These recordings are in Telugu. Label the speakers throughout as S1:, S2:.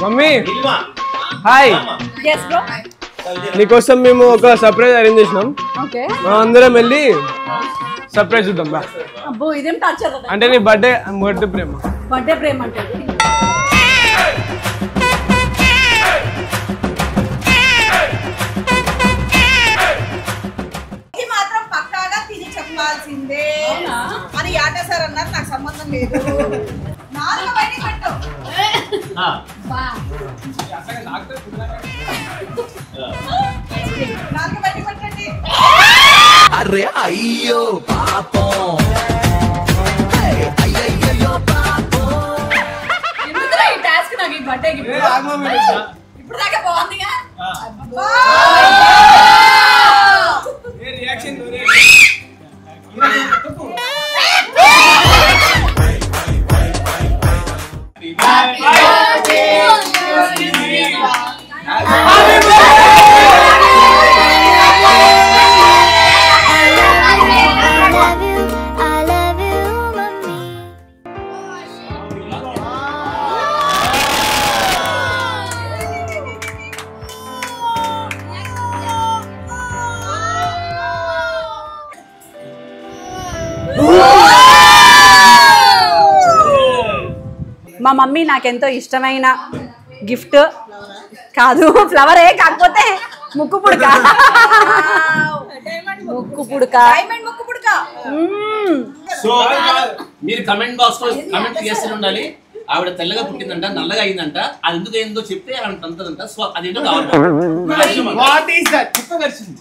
S1: Mummy hi.
S2: yes bro
S1: నీకోసం మేము ఒక సర్ప్రైజ్ అరేంజ్ చేసినాం.
S2: okay
S1: అందరం వెళ్ళి సర్ప్రైజ్ చూద్దాం బా.
S2: అబ్బో ఇదేం టార్చర్
S1: అంటే నీ బర్త్డే ప్రేమ
S2: బర్త్డే ప్రేమ అంటే
S3: ఇది మాత్రం పక్కాగా తిని చెప్పాల్సిందే అని యాట సార్ అన్నారు. నాకు సంబంధం లేదు. నాలుగు బయట పెట్టు. నాలుగు బయట పెట్టండి.
S4: అరే అయ్యో పాపం అయ్యయ్యో పాపం.
S2: ఎందుకురా ఈ టాస్క్ నాకు ఈ బర్త్డేకి ఇప్పుడు దాకా బాగుందిగా. మా మమ్మీ నాకెంతో ఇష్టమైన గిఫ్ట్ కాదు ఫ్లవరే, కాకపోతే ముక్కు పుడక. ముక్కు పుడక
S3: డైమండ్ ముక్కు పుడక.
S5: సో మీరు కమెంట్ బాక్స్ లో కమెంట్ చేస్తూనే ఉండాలి. ఆవిడ తెల్లగా పుట్టిందంట, నల్లగా అయిందంట, అది ఎందుకు అయిందో చెప్తే ఆవిడ తంతదంట. సో అదేంటో కావాలి.
S1: వాట్ ఈస్ దట్ చెప్పగలిసింది.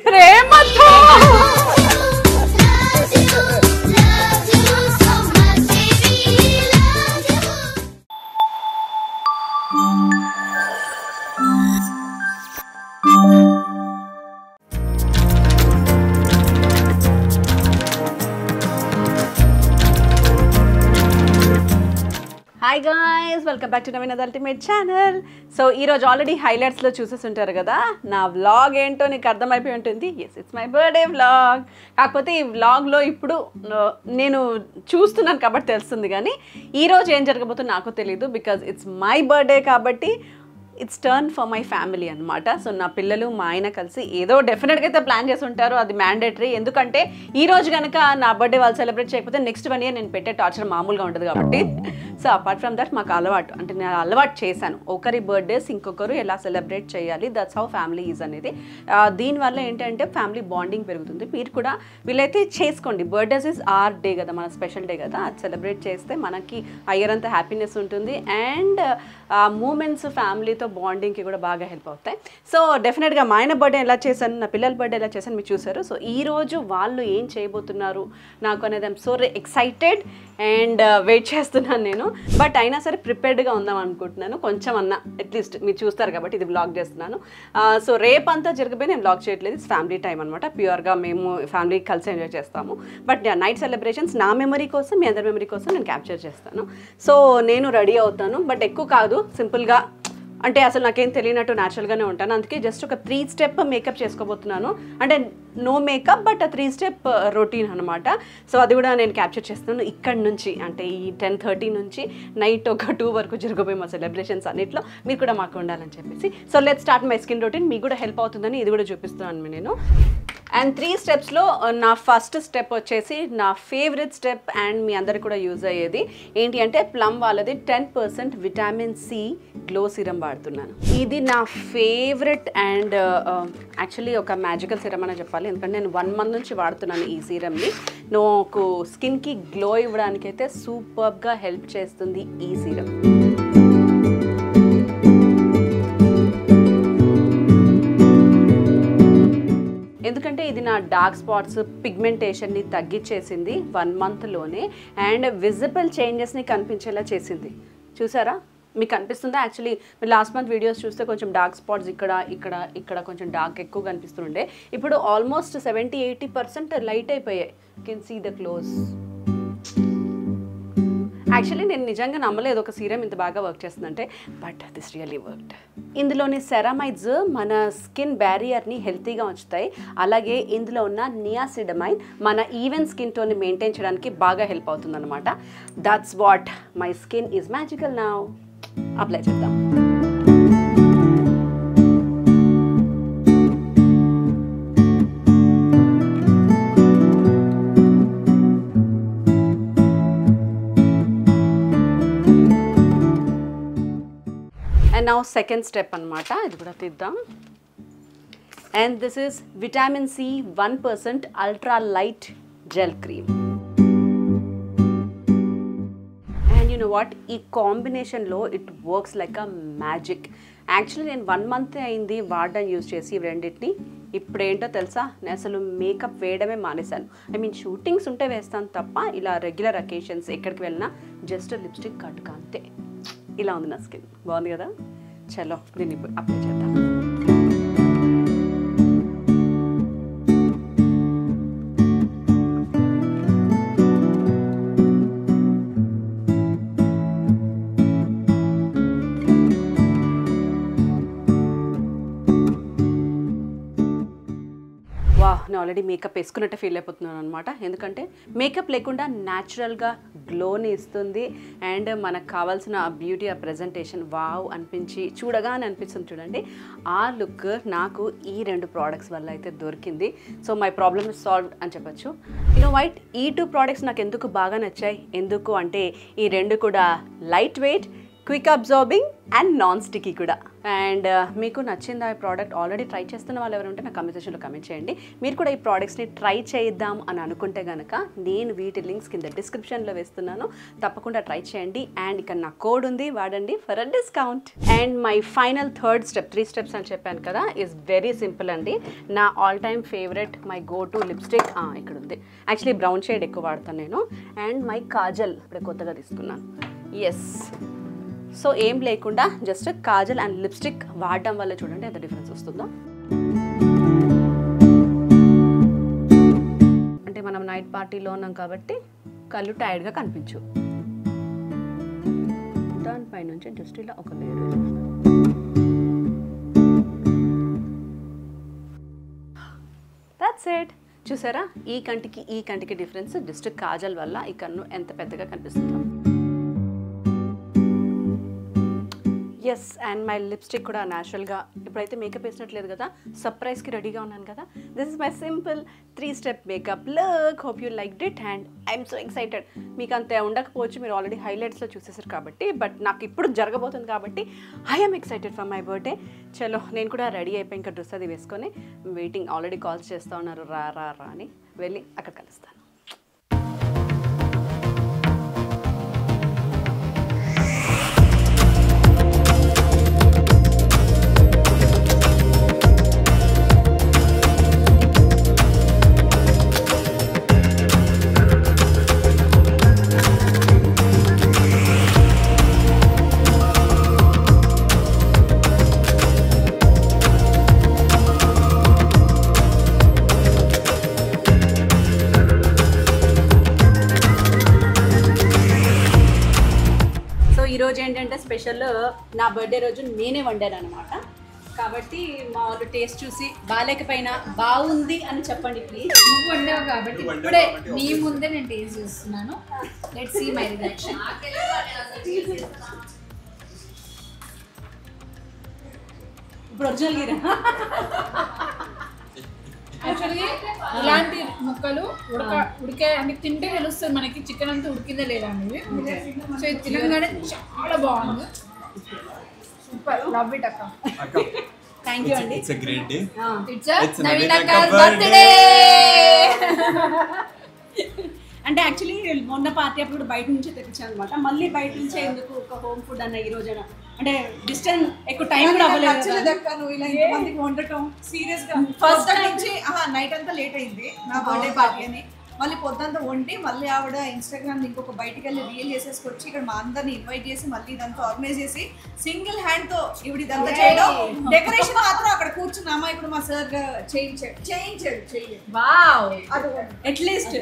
S2: ప్రేమతో hi guys, welcome back to Naveen ultimate channel. So ఈరోజు ఆల్రెడీ హైలైట్స్లో చూసేసి ఉంటారు కదా. నా వ్లాగ్ ఏంటో నీకు అర్థమైపోయి ఉంటుంది. Yes, it's my birthday vlog. కాకపోతే ఈ వ్లాగ్లో ఇప్పుడు నేను చూస్తున్నాను కాబట్టి తెలుస్తుంది, కానీ ఈరోజు ఏం జరగబోతుందో నాకు తెలియదు. బికాజ్ ఇట్స్ మై బర్త్డే కాబట్టి it's turn for my family అనమాట. సో నా పిల్లలు మా ఆయన కలిసి ఏదో డెఫినెట్గా అయితే ప్లాన్ చేసి ఉంటారు. అది మ్యాండేటరీ. ఎందుకంటే ఈ రోజు కనుక నా బర్త్డే వాళ్ళు సెలబ్రేట్ చేయకపోతే నెక్స్ట్ 1 year నేను పెట్టే టార్చర్ మామూలుగా ఉంటుంది కాబట్టి. సో అపార్ట్ ఫ్రమ్ దట్ మాకు అలవాటు, అంటే నేను అలవాటు చేశాను ఒకరి బర్త్డేస్ ఇంకొకరు ఎలా సెలబ్రేట్ చేయాలి. దట్స్ హౌ ఫ్యామిలీ ఈజ్ అనేది. దీనివల్ల ఏంటంటే ఫ్యామిలీ బాండింగ్ పెరుగుతుంది. మీరు కూడా వీళ్ళైతే చేసుకోండి. బర్త్డేస్ ఈజ్ ఆర్ డే కదా, మన స్పెషల్ డే కదా. అది సెలబ్రేట్ చేస్తే మనకి అయ్యరంత హ్యాపీనెస్ ఉంటుంది. అండ్ మూమెంట్స్ ఫ్యామిలీతో బాండింగ్కి కూడా బాగా హెల్ప్ అవుతాయి. సో డెఫినెట్గా మా ఆయన బర్త్డే ఎలా చేశాను, నా పిల్లల బర్త్డే ఎలా చేశాను మీరు చూసారు. సో ఈరోజు వాళ్ళు ఏం చేయబోతున్నారు నాకు అనేది I'm so excited and wait చేస్తున్నాను నేను. బట్ అయినా సరే ప్రిపేర్డ్గా ఉందాం అనుకుంటున్నాను కొంచెం అన్నా. అట్లీస్ట్ మీరు చూస్తారు కాబట్టి ఇది వ్లాగ్ చేస్తున్నాను. సో రేపంతా జరగబోయి నేను వ్లాగ్ చేయట్లేదు. ఇట్స్ ఫ్యామిలీ టైం అనమాట. ప్యూర్గా మేము ఫ్యామిలీ కలిసి ఎంజాయ్ చేస్తాము. బట్ నైట్ సెలబ్రేషన్స్ నా మెమరీ కోసం, మీ అందరి మెమరీ కోసం నేను క్యాప్చర్ చేస్తాను. సో నేను రెడీ అవుతాను, బట్ ఎక్కువ కాదు, సింపుల్గా. అంటే అసలు నాకేం తెలియనట్టు న్యాచురల్గానే ఉంటాను. అందుకే జస్ట్ ఒక 3 step మేకప్ చేసుకోబోతున్నాను. అంటే no makeup, but 3 step routine అనమాట. సో అది కూడా నేను క్యాప్చర్ చేస్తున్నాను ఇక్కడి నుంచి. అంటే ఈ 10:30 నుంచి నైట్ ఒక 2 వరకు జరగబోయే మా సెలబ్రేషన్స్ అన్నిట్లో మీరు కూడా మాకు ఉండాలని చెప్పేసి. So let's start my skin routine. మీకు కూడా హెల్ప్ అవుతుందని ఇది కూడా చూపిస్తున్నాను నేను. అండ్ 3 స్టెప్స్లో నా ఫస్ట్ స్టెప్ వచ్చేసి నా ఫేవరెట్ స్టెప్ అండ్ మీ అందరికి కూడా యూజ్ అయ్యేది ఏంటి అంటే ప్లమ్ వాళ్ళది 10% విటమిన్ సి గ్లో సిరం వాడుతున్నాను. ఇది నా ఫేవరెట్ అండ్ యాక్చువల్లీ ఒక మ్యాజికల్ సిరం అని చెప్పాలి. ఎందుకంటే నేను 1 month నుంచి వాడుతున్నాను ఈ సిరమ్ని. నాకు స్కిన్కి గ్లో ఇవ్వడానికైతే సూపర్గా హెల్ప్ చేస్తుంది ఈ సిరం. ఎందుకంటే ఇది నా డార్క్ స్పాట్స్, పిగ్మెంటేషన్ని తగ్గించేసింది 1 monthలోనే. అండ్ విజిబుల్ చేంజెస్ని కనిపించేలా చేసింది. చూసారా, మీకు కనిపిస్తుందా? యాక్చువల్లీ మీరు లాస్ట్ మంత్ వీడియోస్ చూస్తే కొంచెం డార్క్ స్పాట్స్ ఇక్కడ ఇక్కడ ఇక్కడ కొంచెం డార్క్ ఎక్కువ కనిపిస్తుండే. ఇప్పుడు ఆల్మోస్ట్ 70-80% లైట్ అయిపోయాయి. You can see the close. Actually నేను నిజంగా నమ్మలేదు ఒక సీరం ఇంత బాగా వర్క్ చేస్తుందంటే, బట్ దిస్ రియలీ వర్క్డ్. ఇందులోని సెరామైడ్స్ మన స్కిన్ బ్యారియర్ని హెల్తీగా ఉంచుతాయి. అలాగే ఇందులో ఉన్న నియాసిడమైన్ మన ఈవెన్ స్కిన్ టోన్ని మెయింటైన్ చేయడానికి బాగా హెల్ప్ అవుతుంది అనమాట. That's what my skin is magical now. Apply చేద్దాం. అండ్ నౌ సెకండ్ స్టెప్ అనమాట, ఇది కూడా తీద్దాం. And this is vitamin C 1% ultra light gel cream. And you know what, ఈ కాంబినేషన్లో it works like a magic. Actually నేను 1 month అయింది వాడడం యూజ్ చేసి ఇవి రెండింటిని. ఇప్పుడేంటో తెలుసా, నేను అసలు మేకప్ వేయడమే మానేశాను. ఐ మీన్ షూటింగ్స్ ఉంటే వేస్తాను తప్ప ఇలా రెగ్యులర్ అకేషన్స్ ఎక్కడికి వెళ్ళినా జస్ట్ లిప్స్టిక్ కట్టుక అంతే. ఇలా ఉంది నా స్కిన్, బాగుంది కదా. చలో దీన్ని ఇప్పుడు అప్లై చేద్దాం. నేను ఆల్రెడీ మేకప్ వేసుకున్నట్టే ఫీల్ అయిపోతున్నాను అనమాట. ఎందుకంటే మేకప్ లేకుండా న్యాచురల్గా గ్లోని ఇస్తుంది. అండ్ మనకు కావాల్సిన బ్యూటీ, ఆ ప్రజెంటేషన్ వావ్ అనిపించి చూడగానే అనిపిస్తుంది చూడండి. ఆ లుక్ నాకు ఈ 2 ప్రోడక్ట్స్ వల్ల అయితే దొరికింది. So my problem is solved అని చెప్పచ్చు. యూనో వైట్, ఈ 2 ప్రోడక్ట్స్ నాకు ఎందుకు బాగా నచ్చాయి, ఎందుకు అంటే ఈ 2 కూడా light weight, quick absorbing and non sticky కూడా. అండ్ మీకు నచ్చిందా ఈ ప్రోడక్ట్? ఆల్రెడీ ట్రై చేస్తున్న వాళ్ళు ఎవరు ఉంటే నాకు కమెంట్ సెక్షన్లో కమెంట్ చేయండి. మీరు కూడా ఈ ప్రోడక్ట్స్ని ట్రై చేద్దాం అని అనుకుంటే కనుక నేను వీటి లింక్స్ కింద డిస్క్రిప్షన్లో వేస్తున్నాను, తప్పకుండా ట్రై చేయండి. అండ్ ఇక్కడ నా కోడ్ ఉంది, వాడండి for a discount. And my final third step, 3 steps అని చెప్పాను కదా, ఈజ్ వెరీ సింపుల్ అండి. నా all time favourite my go to lipstick ఇక్కడ ఉంది. యాక్చువల్లీ బ్రౌన్ షేడ్ ఎక్కువ వాడతాను నేను. అండ్ మై కాజల్ ఇప్పుడు కొత్తగా తీసుకున్నాను. ఎస్, సో ఏం లేకుండా జస్ట్ కాజల్ అండ్ లిప్స్టిక్ వాడడం వల్ల చూడండి ఎంత డిఫరెన్స్ వస్తుందో. అంటే మనం నైట్ పార్టీలో ఉన్నాం కాబట్టి కళ్ళు టైర్డ్గా కనిపించు. దానిపై నుంచి జస్ట్ ఇలా ఒక లేయర్ వేసేస్తాను. That's it. చూసారా, ఈ కంటికి డిఫరెన్స్ జస్ట్ కాజల్ వల్ల ఈ కన్ను ఎంత పెద్దగా కనిపిస్తుందో. ఎస్, అండ్ మై లిప్స్టిక్ కూడా న్యాచురల్గా ఇప్పుడైతే మేకప్ వేసినట్లేదు కదా, సర్ప్రైజ్కి రెడీగా ఉన్నాను కదా. This is my simple 3 step makeup look. Hope you liked it and I'm so excited. మీకు అంత ఉండకపోవచ్చు, మీరు ఆల్రెడీ హైలైట్స్లో చూసేసారు కాబట్టి, బట్ నాకు ఇప్పుడు జరగబోతుంది కాబట్టి I'm excited for my birthday. చలో నేను కూడా రెడీ అయిపోయి ఇంకా డ్రెస్ అది వేసుకొని వెయిటింగ్. ఆల్రెడీ కాల్స్ చేస్తూ ఉన్నారు రా రా రా అని. వెళ్ళి అక్కడ కలుస్తాను. ఈరోజు ఏంటంటే స్పెషల్, నా బర్త్డే రోజు నేనే వండాను అనమాట. కాబట్టి మా వాళ్ళు టేస్ట్ చూసి బాగాలేకపోయినా బాగుంది అని చెప్పండి ప్లీజ్.
S6: నువ్వు వండావు కాబట్టి ఇప్పుడే నీ ముందే నేను టేస్ట్ చేస్తున్నాను. Let's see my reaction.
S2: ఇప్పుడు ఒరిజినల్ గీరా
S6: యాక్చువల్గా ఇలాంటి ముక్కలు ఉడికే అంటే తింటే తెలుస్తుంది మనకి చికెన్ అంతా ఉడికిందే లేదా అనేది. సో ఇది తినగానే చాలా బాగుంది. సూపర్, లవ్ ఇట్ అక్క.
S2: థ్యాంక్ యూ అండి.
S7: It's a great day.
S6: It's Naveen అక్క's బర్త్డే.
S2: అంటే యాక్చువల్లీ మొన్న పార్టీ అప్పుడు కూడా బయట నుంచే తెప్పించాను అనమాట. మళ్ళీ బయట నుంచే ఎందుకు ఒక హోమ్ ఫుడ్ అన్న ఈ రోజైనా, అంటే డిస్టెన్స్ ఎక్కువ టైం కూడా అవ్వలేదు.
S3: నువ్వు ఇలా ఇంతమందికి వండటం సీరియస్ గా ఫస్ట్ నుంచి నైట్ అంతా లేట్ అయింది నా బర్త్డే పార్టీ అని. మళ్ళీ పొద్దుంతా వండి మళ్ళీ ఆవిడ ఇన్స్టాగ్రామ్ ఇంకొక బయటికి వెళ్ళి రీల్ చేసేసుకొచ్చి ఇక్కడ మా అందరిని ఇన్వైట్ చేసి మళ్ళీ ఇదంతా ఆర్గనైజ్ చేసి సింగిల్ హ్యాండ్ తో ఇవిడ ఇదంతా చేయడం. డెకరేషన్ మాత్రం అక్కడ కూర్చున్నామా ఇప్పుడు మా సార్ చేయించాడు.
S6: వావ్,
S3: అది
S2: అట్లీస్ట్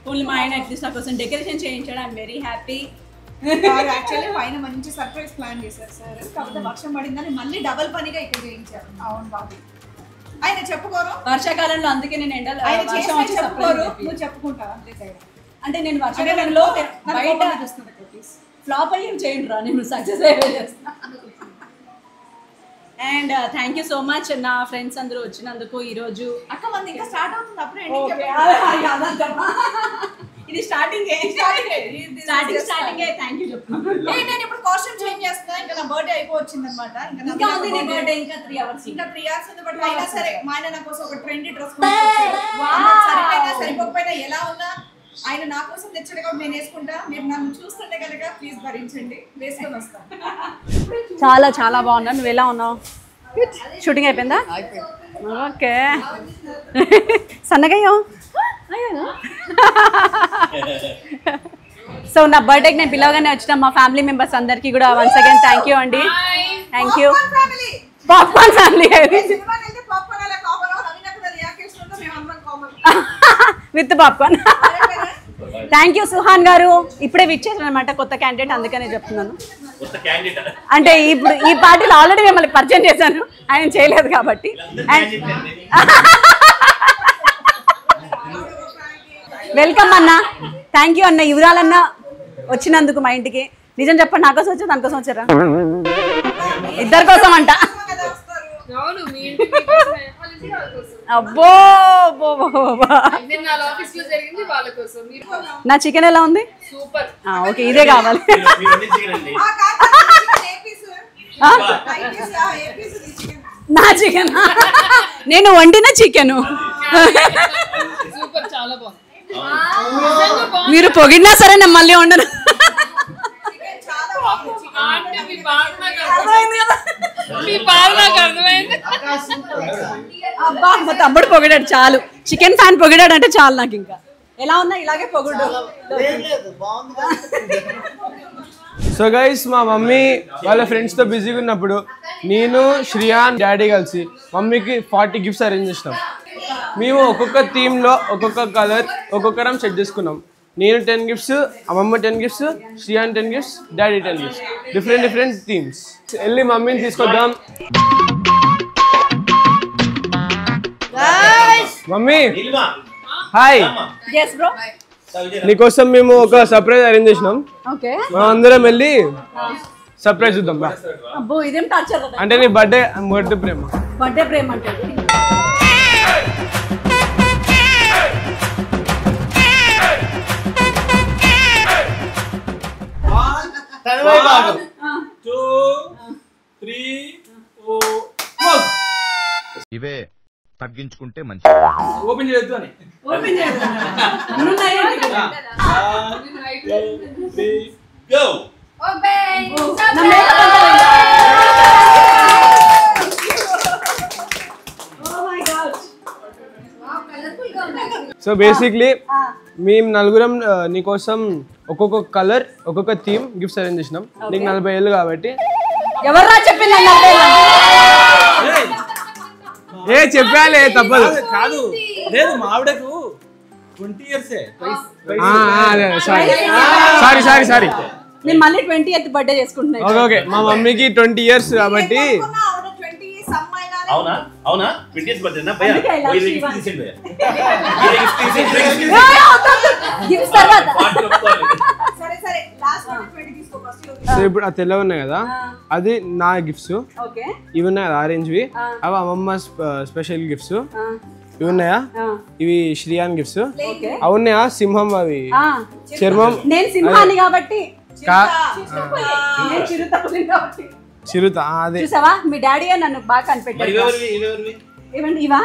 S2: ఓన్లీ మా ఆయన అట్లీస్ట్ నా కోసం డెకరేషన్ చేయించాడు. I'm very happy.
S3: యాక్చువల్లీ పైన మంచి సర్ప్రైజ్ ప్లాన్ చేశారు సార్. కాకపోతే వర్షం పడిందని మళ్ళీ డబల్ పనిగా ఇక్కడ చేయించారు. అవును బాబు, ఆయన చెప్పుకోరు
S2: వర్షాకాలంలో, అందుకే నేను ఎండలో
S3: ఆయన
S2: వర్షం వచ్చి
S3: చెప్పుకోరు, నువ్వు చెప్పుకుంటావు అంతే తేడా.
S2: అంటే నేను వర్షాకాలంలో బయట ఫ్లాప్ అయ్యి చేయండి రా, నేను సక్సెస్ అయ్యే చేస్తాను. And thank you so much నా ఫ్రెండ్స్ అందరూ వచ్చినందుకు. ఈరోజు
S3: అక్క మంది ఇంకా స్టార్ట్ అవుతుంది, అప్పుడు
S2: ఇది స్టార్టింగ్ థ్యాంక్ యూ చెప్తున్నాను.
S3: నేను ఇప్పుడు కాస్ట్యూమ్ చేంజ్ చేస్తున్నా. ఇంకా నా బర్త్డే అయిపోవచ్చింది అనమాట.
S2: ఇంకా ఉంది నీ బర్త్డే, ఇంకా 3 hours.
S3: ఇంకా 3 hours ఉంది. బట్ అయినా సరే మా ఆయన నా కోసం ఒక ట్రెండీ డ్రెస్ సరిపోయినా సరిపోకపోయినా ఎలా ఉన్నా ఆయన నా కోసం తెచ్చాడు కాబట్టి నేను వేసుకుంటా. మీరు నన్ను చూస్తుంటే కనుక ప్లీజ్ భరించండి, వేసుకొని వస్తాను.
S2: చాలా చాలా బాగున్నా. నువ్వు ఎలా ఉన్నావు? షూటింగ్ అయిపోయిందా? ఓకే. సన్నగా సో నా బర్త్డేకి నేను పిలవగానే వచ్చిన మా ఫ్యామిలీ మెంబర్స్ అందరికీ కూడా వన్స్ అగైన్ థ్యాంక్ యూ అండి. Thank you. Popcorn family with popcorn. Thank you Suhan గారు. ఇప్పుడే విచ్చేసారు అనమాట కొత్త క్యాండిడేట్, అందుకనే చెప్తున్నాను. అంటే ఇప్పుడు ఈ పార్టీలో ఆల్రెడీ మిమ్మల్ని పరిచయం చేశాను, ఆయన చేయలేదు కాబట్టి. వెల్కమ్ అన్న. థ్యాంక్ యూ అన్న. యువరాలన్న వచ్చినందుకు మా ఇంటికి. నిజం చెప్పండి, నా కోసం వచ్చారు, దాని కోసం వచ్చారా? ఇద్దరి కోసం అంట. అబ్బో నా చికెన్ ఎలా ఉంది? ఓకే, ఇదే కావాలి. నా చికెన్ నేను వండిన చికెన్ మీరు పొగిడినా సరే నేను మళ్ళీ వండను. అబ్బా మా తమ్ముడు పొగిడాడు చాలు. చికెన్ ఫ్యాన్ పొగిడాడు అంటే చాలు నాకు. ఇంకా ఎలా ఉన్నా ఇలాగే పొగుడు.
S1: సో గైస్, మా మమ్మీ వాళ్ళ ఫ్రెండ్స్తో బిజీగా ఉన్నప్పుడు నేను శ్రియాన్ డాడీ కలిసి మమ్మీకి 40 గిఫ్ట్స్ అరేంజ్ చేసినాం. మేము ఒక్కొక్క థీమ్లో ఒక్కొక్క కలర్ ఒక్కొక్కరం సెట్ చేసుకున్నాం. నేను 10 గిఫ్ట్స్, అమ్మమ్మ 10 gifts, Shriyan 10 gifts, daddy 10 gifts. Different themes. వెళ్ళి మమ్మీని తీసుకొద్దాం. Mummy hi.
S2: yes bro.
S1: నీకోసం మేము ఒక సర్ప్రైజ్ అరేంజ్ చేసినాం.
S2: ఓకే,
S1: మనం అందరం వెళ్ళి సర్ప్రైజ్ చూద్దాం బా.
S2: అబ్బో ఇదేం టార్చర్.
S1: అంటే నీ బర్త్డే ప్రేమ.
S2: బర్త్డే ప్రేమ అంటే
S7: ఇవే తగ్గించుకుంటే మంచి.
S1: ఓపెన్ చేయొద్దు అని.
S2: ఓపెన్ చేద్దాం.
S1: సో బేసిక్లీ మేము నలుగురం నీకోసం ఒక్కొక్క కలర్ ఒక్కొక్క థీమ్ గిఫ్ట్స్ అరేంజ్ చేసినాం. నీకు 40 ఏళ్ళు కాబట్టి.
S2: ఎవర్రా చెప్పింది?
S1: ఏ చెప్పాలి, తప్పదు.
S8: కాదు లేదు, మా ఆవిడకు 20 years.
S1: సారీ
S2: నేను మళ్ళీ 20th బర్త్డే చేసుకుంటున్నాను.
S1: ఓకే, మా మమ్మీకి 20 years కాబట్టి.
S5: అవునా అవునా 20th బర్త్డేనా భయ్యా?
S2: గిఫ్ట్స్ తర్వాత
S1: సో ఇప్పుడు ఆ తెల్లగా ఉన్నాయి కదా, అది నా గిఫ్ట్స్.
S2: ఓకే,
S1: ఇవి ఉన్నాయి కదా ఆరెంజ్వి, అవి అమ్మమ్మ స్పెషల్ గిఫ్ట్స్. ఇవి ఉన్నాయా, ఇవి శ్రియాన్ గిఫ్ట్స్. అవి ఉన్నాయా సింహం, అవి చర్మం.
S2: నేను సింహాన్ని కాబట్టి
S1: చిరుత. అదే
S2: చూసావా, మీ డాడీ నన్ను బాగా కనిపెట్టాడు. ఏమండి ఇవా?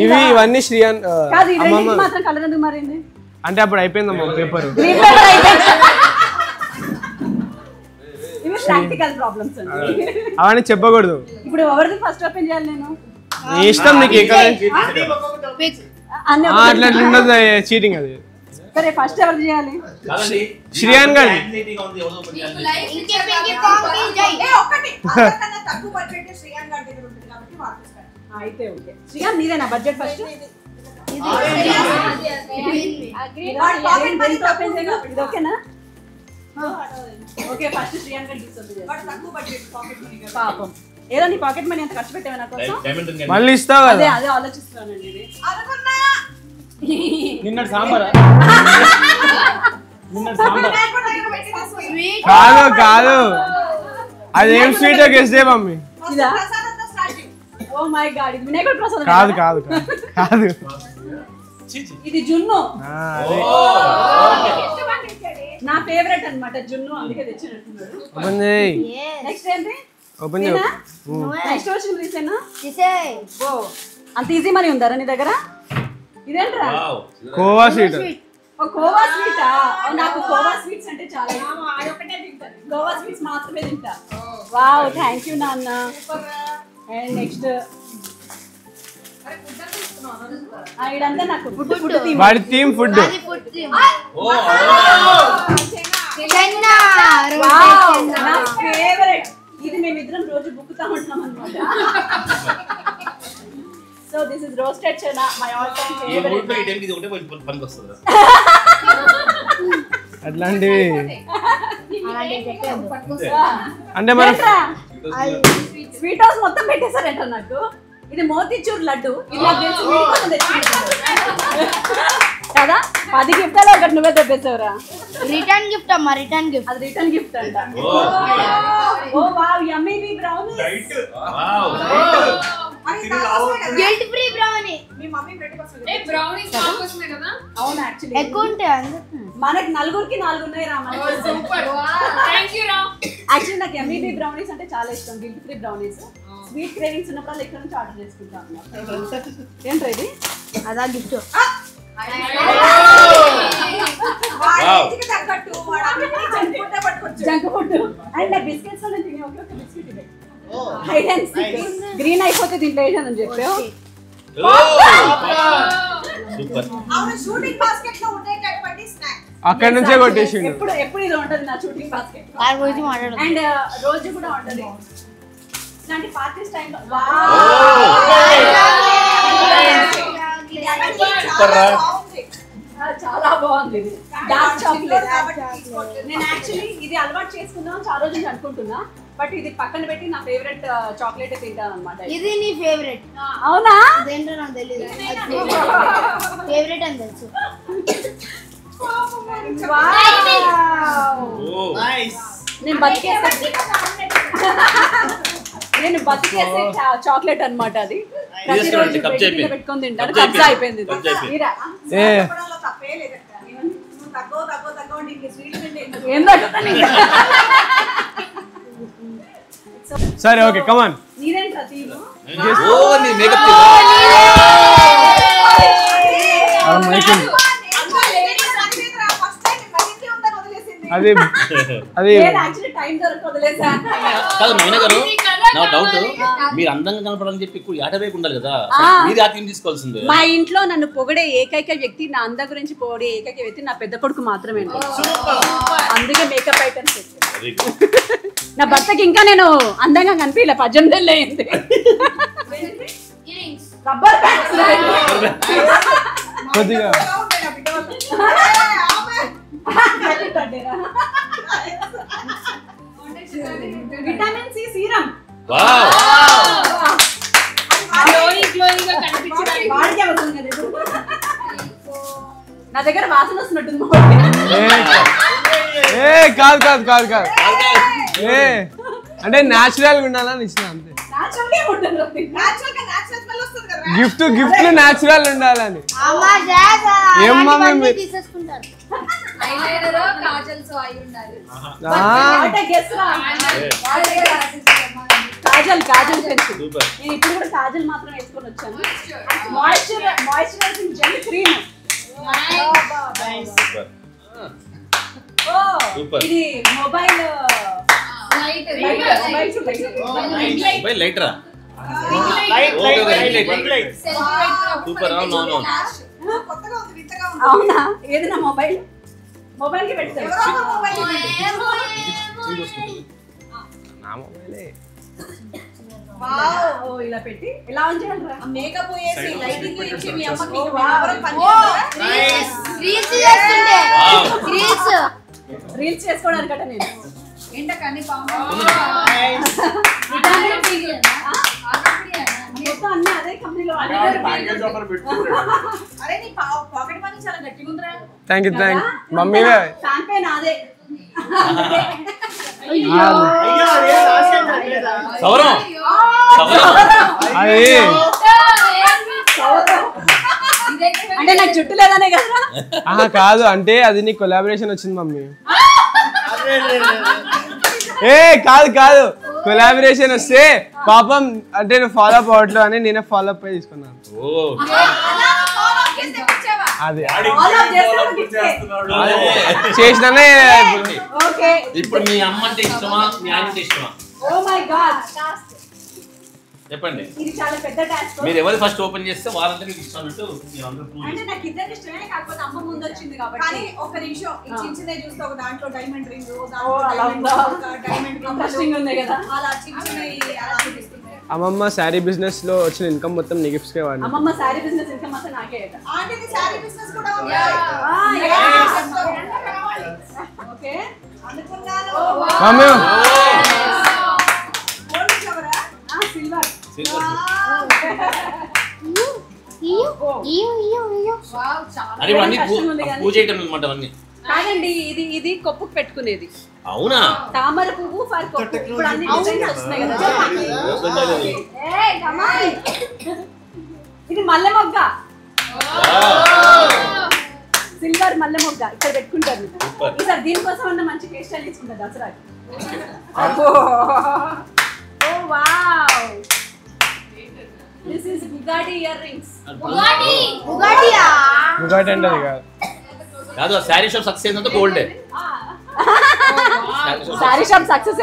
S1: ఇవన్నీ శ్రియాన్
S2: కాదు,
S1: అమ్మమ్మ.
S2: మాత్రం కలర్ ఎందుకు మారింది?
S1: అంటే అప్పుడు అయిపోయిందమ్మా పేపర్.
S2: ఇవి ప్రాక్టికల్ ప్రాబ్లమ్స్ అండి,
S1: అవన్నీ చెప్పకూడదు.
S2: ఇప్పుడు ఎవరిది ఫస్ట్ ఓపెన్ చేయాలి? నేను
S1: నీ ఇష్టం, నీకు అట్లా ఉండదు, చీటింగ్ అది.
S2: సరే ఫస్ట్ ఎవరు చేయాలి?
S1: శ్రియాన్ గారు.
S2: అయితే ఓకే శ్రియాన్, నీదేనా బడ్జెట్ ఫస్ట్? ఇది ఓకేనా? ఓకే ఫస్ట్ శ్రీయాన్ గారు గిఫ్ట్
S3: తక్కువ బడ్జెట్ పాకెట్ మనీ
S2: పాపం ఏదో నీ పాకెట్ మనీ అంత ఖర్చు పెట్టావు నా కోసం.
S1: మళ్ళీ ఇస్తావు
S2: అదే
S1: కదా.
S2: అదే ఆలోచిస్తున్నానండి ఇది.
S3: అనుకున్నా
S8: నిన్నటి సాంబార్
S1: కాదు కాదు అదేం స్వీట్ గెస్ దే మమ్మీ.
S2: ఇదా?
S3: ప్రసాదంతో స్టార్టింగ్.
S2: ఓ మై గాడ్ ఇది వినాయకుడి ప్రసాదం
S1: కాదు కాదు కాదు
S2: ఇది జున్ను.
S1: అదే
S2: నా ఫేవరెట్ అన్నమాట జున్ను, అందుకే తెచ్చినట్టున్నాడు.
S1: ఓపెన్ చేయి.
S2: నెక్స్ట్ ఏంటి?
S1: ఓపెన్ చేయి.
S2: నెక్స్ట్ వచ్చింది తీసేనా? ఓ అంత ఈజీ మనీ ఉందారా నీ దగ్గర? ఇదేంట్రా?
S1: కోవా స్వీట్.
S2: ఓ కోవా స్వీటా? నాకు కోవా స్వీట్స్ అంటే చాలా ఇష్టం. కోవా స్వీట్స్ మాత్రమే తింటా. వావ్ థ్యాంక్ యూ నాన్న. అండ్ నెక్స్ట్ ఇదంతా నాకు ఫుడ్ ఫుడ్ థీమ్.
S1: వాడి థీమ్ ఫుడ్.
S2: నా ఫేవరెట్. ఇది మేమిద్దరం రోజు బుక్కుతా ఉంటున్నాం అన్నమాట. So this is roasted chana, my all time favourite.
S5: ఈ టైంకి ఇది ఒకటే పనికి వస్తుంది.
S1: అట్లాంటివి అంటే మనం
S2: స్వీట్ హౌస్ మొత్తం పెట్టేశారంట నాకు. ఇది మోతీచూర్ లడ్డు. ఇది నాకు తెలిసి వీడి కోసం తెచ్చినట్టు కదా. 10 గిఫ్టాలు ఒకటి నువ్వే తెప్పేసావురా.
S9: రిటర్న్ గిఫ్ట్ అమ్మా, రిటర్న్ గిఫ్ట్.
S2: అది రిటర్న్ గిఫ్ట్ అంట. ఓ వావ్ యమ్మీ బీ బ్రౌనీ.
S9: Guilt free brownie.
S3: మీ మమ్మీ పెట్టుకోవచ్చు.
S6: బ్రౌనీస్ నా కోసమే కదా.
S2: అవును యాక్చువల్లీ
S9: ఎక్కువ ఉంటాయి అందుకు.
S2: మనకి నలుగురికి 4 ఉన్నాయి రా.
S6: సూపర్. థాంక్యూ రా.
S2: యాక్చువల్లీ నాకు యమ్మీ బీ బ్రౌనీస్ అంటే చాలా ఇష్టం. Guilt free brownies. Sweet cravings ఉన్నప్పుడు ఇక్కడ నుంచి ఆర్డర్ చేసుకుంటాం అన్నమాట. ఏంట్రా ఇది?
S9: అదా gift.
S2: Junk food and biscuits అని తినే ఒకే ఒక బిస్కెట్ ఇదే. Hide and seek. గ్రీన్ అయిపోతే దీంట్లో వేసానని చెప్పావు.
S5: సూపర్.
S3: అవును షూటింగ్ బాస్కెట్ లో ఉండేటటువంటి స్నాక్.
S1: అక్కడ నుంచే కొట్టేసిండు.
S2: ఎప్పుడు ఇది ఉంటుంది నా షూటింగ్ బాస్కెట్.
S9: దాని గురించి మాట్లాడదాం.
S2: అండ్ రోజు కూడా ఉంటుంది. ఇలాంటి పార్టీస్ టైంలో చాలా బాగుంది ఇది. Dark chocolate. నేను యాక్చువల్లీ ఇది అలవాటు చేసుకుందాం చాలా రోజులు అనుకుంటున్నా. బట్ ఇది పక్కన పెట్టి నా ఫేవరెట్ చాక్లెట్ తింటాను అనమాట.
S9: ఇది నీ ఫేవరెట్?
S2: అవునా?
S9: అదేంటో నాకు తెలియదు. ఫేవరెట్ అని తెలుసు. నేను బతికేసే చాక్లెట్ అన్నమాట అది. ప్రతిరోజు పెట్టుకొని తింటాను. కబ్జా అయిపోయింది.
S3: తప్పే లేదక్క. నువ్వు తగ్గో నీకు స్వీట్
S2: ఏం తగ్గుతాను.
S1: సరే ఓకే కమాన్.
S2: నీదేంట్రా తీరు?
S5: ఓ నీ మేకప్
S1: అది అది
S2: యాక్చువల్లీ టైం దొరక వదిలేసా.
S5: కాదు మైనా గారు, నా డౌట్ మీరు అందంగా కనపడాలని చెప్పి ఇప్పుడు యాట వేపు ఉండాలి కదా, మీరు ఆ థీమ్ తీసుకోవాల్సిందే.
S2: మా ఇంట్లో నన్ను పొగడే ఏకైక వ్యక్తి, నా అందం గురించి పొగడే ఏకైక వ్యక్తి నా పెద్ద కొడుకు మాత్రమే. అందుకే మేకప్ ఐటమ్స్ నా భర్తకి ఇంకా నేను అందంగా కనిపించలే. 18 ఏళ్ళు అయింది. రబ్బర్
S1: కొద్దిగా
S2: విటమిన్ సి సీరం. వాడికే అవుతుంది కదా ఇది. నా దగ్గర వాసన వస్తున్నట్టుంది.
S1: ఏ కాదు కాదు కాదు కాదు ఏ అంటే న్యాచురల్ గా ఉండాలని ఇచ్చిన అంతే. గిఫ్ట్ గిఫ్ట్ న్యాచురల్ ఉండాలని. ఏం మమ్మీ
S9: తీసేసుకుంటారు.
S2: కాజల్ కాజల్ పెన్సిల్. నేను ఇప్పుడు కూడా కాజల్ మాత్రం వేసుకొని వచ్చాను. Moisturising gel cream. ఇది మొబైల్
S5: లైటరా? సూపర్.
S2: అవునా? ఏది నా మొబైల్? మొబైల్ కి పెడతాను.
S1: నా మొబైలే
S3: వావ్
S2: ఓ ఇలా పెట్టి ఎలా ఆన్ చేయాలిరా?
S3: మేకప్ వేసి లైటింగ్ ఇచ్చి మీ అమ్మకి
S2: ఓ,
S3: ఎవరం
S2: వావ్.
S3: పని చేస్తారా?
S9: రీల్స్ చేస్తుండే రీల్స్
S2: రీల్స్ చేసుకోవడానికట నేను
S3: ఏంటకని పాము
S2: మొత్తం అన్నీ అదే కంపెనీలో
S3: అరే నీ పాకెట్ మనీ చాలా గట్టిగా ఉందిరా.
S1: థ్యాంక్ యూ మమ్మీవే.
S2: ఫ్యాన్ పే నాదే.
S5: సౌరం
S1: అది
S2: అంటే నాకు జుట్టు లేదనే కదా.
S1: కాదు, అంటే అది నీ కొలాబరేషన్ వచ్చింది మమ్మీ. ఏ కాదు కొలాబరేషన్ వస్తే పాపం అంటే నేను ఫాలో అప్ అవ్వట్లేదు అని నేనే ఫాలో అప్ తీసుకున్నాను. అదే చేసినానే.
S2: ఓకే
S5: ఇప్పుడు మీ అమ్మ అంటే ఇష్టమా మీ ఆయన అంటే ఇష్టమా
S2: ఓ మై గాడ్
S5: చెప్పండి.
S2: ఇది చాలా పెద్ద టాస్క్.
S5: మీరు ఎవరు ఫస్ట్ ఓపెన్ చేస్తే వాళ్ళంతా మీకు ఇష్టం అన్నట్టు మీరు అందరూ ప్రూవ్
S2: అంటే నాకు ఇద్దరికి ఇష్టమే, కాకపోతే అమ్మ ముందు వచ్చింది కాబట్టి.
S3: కానీ ఒక నిమిషం ఈ చిన్నదే చూస్తే ఒక దాంట్లో డైమండ్ రింగ్
S2: అలా ఉందా?
S3: డైమండ్
S2: ఇంట్రెస్టింగ్ ఉంది కదా.
S3: అలా చిన్నవి అలా అనిపిస్తుంది.
S1: అమ్మమ్మ శారీ బిజినెస్ లో వచ్చిన ఇన్కమ్ మొత్తం నీ గిఫ్ట్స్ కే వాడిని.
S2: అమ్మమ్మ శారీ బిజినెస్ ఇంకా మాత్రం నాకే అట.
S3: ఆంటీకి శారీ బిజినెస్ కూడా ఉంది.
S2: ఓకే
S3: అనుకున్నాను.
S1: మమ్మీ
S3: గోల్డ్ ఫ్లవరా?
S2: సిల్వర్.
S5: అరే అన్ని పూజ ఐటమ్ అనమాట అవన్నీ.
S2: కాదండి, ఇది ఇది కొప్పుకు పెట్టుకునేది.
S5: అవునా
S2: తామర పువ్వు ఫర్ కొప్పు. ఇప్పుడు అన్ని డిజైన్స్ వస్తున్నాయి కదా. ఏయ్ కమాన్, ఇది మల్లె మొగ్గ. సిల్వర్ మల్లె మొగ్గ ఇక్కడ పెట్టుకుంటారు. ఈసారి దీనికోసం అన్న మంచి హెయిర్ స్టైల్ తీసుకుంటారు దసరాకి. Oh wow, this is Bugatti earrings.
S1: ఇంకోటి అంటే అది కాదు.
S5: కాదు ఆ శారీ షాప్ సక్సెస్ అయిందంటే గోల్డే.
S2: Sorry shop success.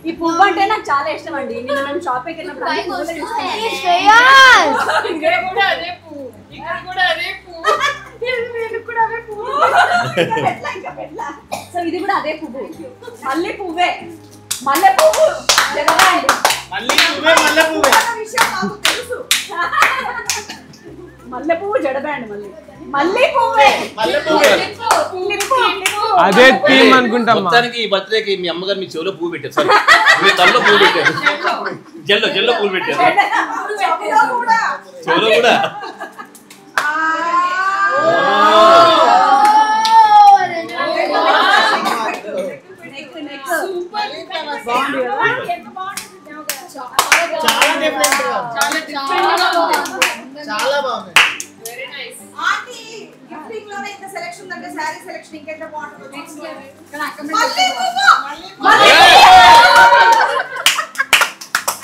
S2: ఈ పువ్వు అంటే నాకు చాలా ఇష్టం అండి. నిన్న మేము షాపింగ్కి వెళ్ళినప్పుడు అన్ని పువ్వులే తీసుకున్నాం.
S6: ఇక్కడ కూడా అదే పువ్వు, ఇక్కడ కూడా అదే పువ్వు, కూడా అదే పువ్వు.
S2: ఇంకా పెట్లా. సో ఇది కూడా అదే పువ్వు, మల్లె పువ్వే. మల్లె పువ్వు జడబ్యాండ్.
S3: విషయం నాకు తెలుసు.
S2: మల్లె పువ్వు జడబ్యాండ్. మల్లె పువ్వే.
S1: అదే థీమ్ అనుకుంటాం.
S5: మొత్తానికి ఈ బర్త్డేకి మీ అమ్మగారు మీ చెవిలో పువ్వు పెట్టారు, సారీ మీ తల్లో పువ్వు పెట్టారు, జెల్లో పువ్వు పెట్టారు, చెవిలో కూడా.
S8: చాలా బాగుంది.
S3: ఆంటీ గిఫ్టింగ్ లోనే ఇంత సెలక్షన్ అంటే సారీ సెలక్షన్ ఇంకెంత బాగుంటుందో నెక్స్ట్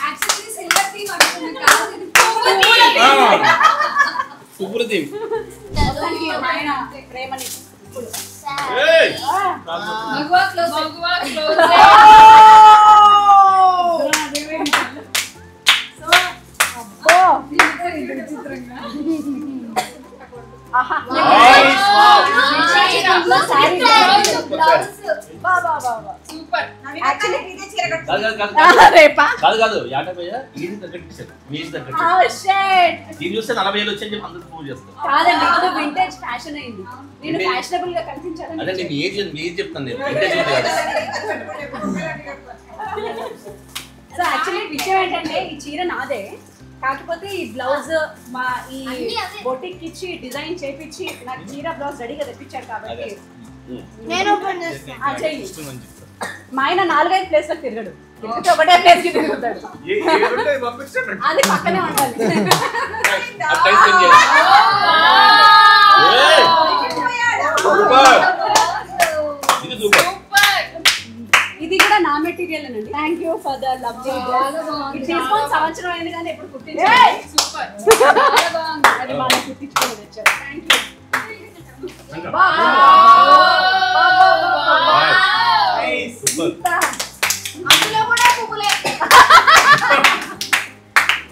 S3: యాక్చువల్లీ సిల్వర్ థీమ్ అనుకున్నా కాదు, ఇది
S5: పువ్వుల థీమ్.
S2: ప్రేమని
S5: కాదు 50,000 ఈజీ తగ్గట్టు మీజ్ తగ్గట్టు. దీన్ని చూస్తే 40,000 వచ్చని చెప్పి అందరూ ప్రూవ్ చేస్తారు.
S2: కాదండి, ఇది వింటేజ్ ఫ్యాషన్ అయింది. నేను ఫ్యాషనబుల్ గా కనిపించాలని.
S5: అదే నేను ఏజ్ చెప్తాను నేను వింటేజ్ ఉంది కదా.
S2: సో యాక్చువల్లీ విషయం ఏంటంటే ఈ చీర నాదే, కాకపోతే ఈ బ్లౌజ్ మా ఈ బొటిక్ ఇచ్చి డిజైన్ చేపించి నాకు చీర బ్లౌజ్ రెడీగా తెప్పించాడు కాబట్టి
S9: నేను ఓపెన్ చేస్తాను.
S2: చెయ్యి. మా ఆయన 4-5 ప్లేస్లకు తిరగడు, తిరిగితే ఒకటే ప్లేస్ కి తిరుగుతాడు. అది పక్కనే ఉండాలి. ఇది కూడా నా మెటీరియల్ అండి. Thank you for the lovely dress. ఇది తీసుకొని సంవత్సరం అయింది కానీ ఎప్పుడు కుట్టించాలి. అది బాగా కుట్టించుకొని వచ్చారు. Thank you.
S3: అందులో కూడా పువ్వులే.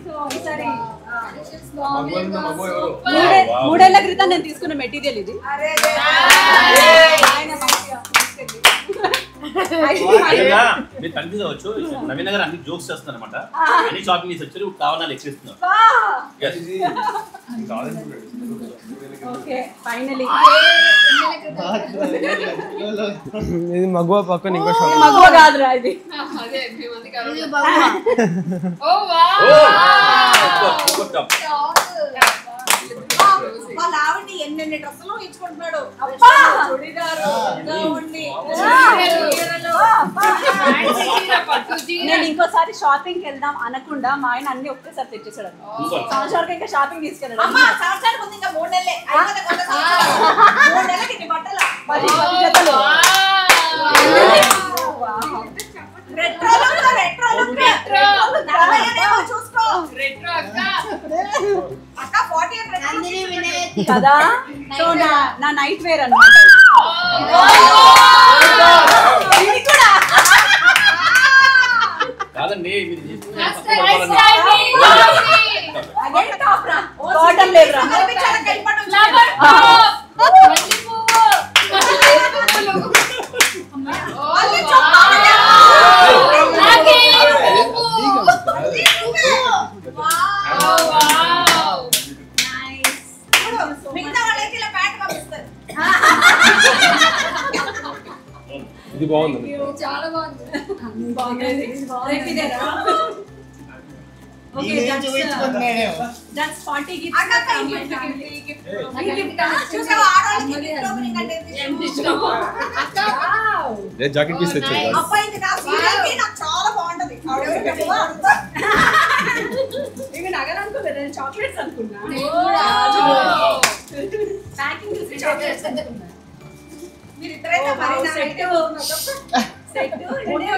S2: సో ఈసారి 3 ఏళ్ల క్రితం నేను తీసుకున్న మెటీరియల్ ఇది.
S3: అరే
S2: ఆయన మంచిగా తీసుకెళ్ళి
S5: మీరు కన్ఫ్యూజ్ అవ్వచ్చు. నవీన్ గారు అన్ని జోక్స్ చేస్తున్నారు అనమాట. అన్ని షాపింగ్ చేసి వచ్చారు, కావాలని ఎక్కిస్తున్నారు.
S2: ఓకే ఫైనలీ
S1: ఇది మగువ పక్కన ఇంకో షాప్.
S2: మగువ కాదురా ఇది.
S3: వాళ్ళ ఆవిడ ఎన్నెన్ని డ్రెస్సులు ఇచ్చుకుంటున్నాడు.
S2: నేను ఇంకోసారి షాపింగ్ వెళ్దాం అనకుండా మా ఆయన అన్ని ఒకేసారి తెచ్చేసాడు. సంవత్సరానికి ఇంకా షాపింగ్ తీసుకెళ్ళాడు.
S3: సంవత్సరానికి ముందు ఇంకా 3 నెలలే. 3 నెలలకి ఇన్ని బట్టలు.
S2: కదా సో నా నైట్ వేర్ అన్నమాట.
S5: కాదండి మీరు
S2: కాటన్ లేదురా.
S1: ఇది బాగుంది.
S6: చాలా బాగుంది.
S2: That's 40 gifts.
S1: జాకెట్ పీస్ తెచ్చారు.
S3: చాలా బాగుంటది.
S2: ఇవి నగలు అనుకోలేదు, నేను చాక్లెట్స్ అనుకున్నా. ప్యాకింగ్ చూసి చాక్లెట్స్ అనుకున్నా.
S3: మీరు ఇద్దరైతే మరి